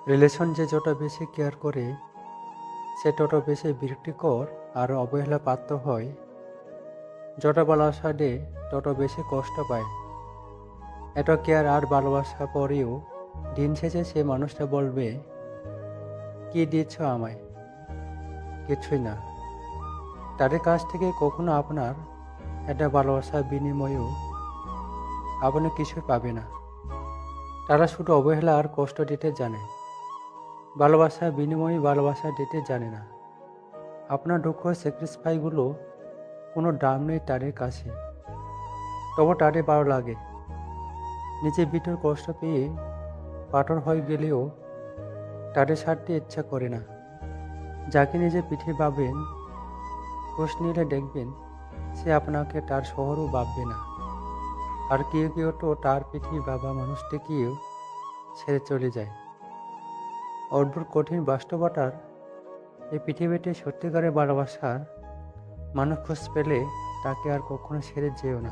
Relation যে যত বেশি কেয়ার করে সে তত বেশি বিরক্তিকর আর অবহেলা প্রাপ্ত হয়। যত ভালোবাসা দেয় তত বেশি কষ্ট পায়। এত কেয়ার আর ভালোবাসা পরেও দিন শেষে সে মানুষটা বলবে, কি দিচ্ছ আমায়? কিছুই না। তাদের কাছ থেকে কখনো আপনার একটা ভালোবাসার বিনিময়েও আপনি কিছুই পাবে না। তারা শুধু অবহেলা আর কষ্ট দিতে জানে, ভালোবাসার বিনিময়ে ভালোবাসা দিতে জানে না। আপনার দুঃখ স্যাক্রিফাইসগুলো কোনো দাম নেই তাদের কাছে, তবু তাদের ভালো লাগে। নিজের ভিতর কষ্ট পেয়ে পাথর হয়ে গেলেও তাদের ছাড়তে ইচ্ছা করে না। যাকে নিজের পিঠে ভাবেন, খোঁজ নিলে দেখবেন সে আপনাকে তার শহরও ভাববে না। আর কেউ কেউ তো তার পিঠে ভাবা মানুষটিকেও ছেড়ে চলে যায়। অদ্ভুত কঠিন বাস্তবতার এই পৃথিবীতে সত্যিকারের ভালোবাসার মানুষ খোঁজ পেলে তাকে আর কখনো ছেড়ে যেও না।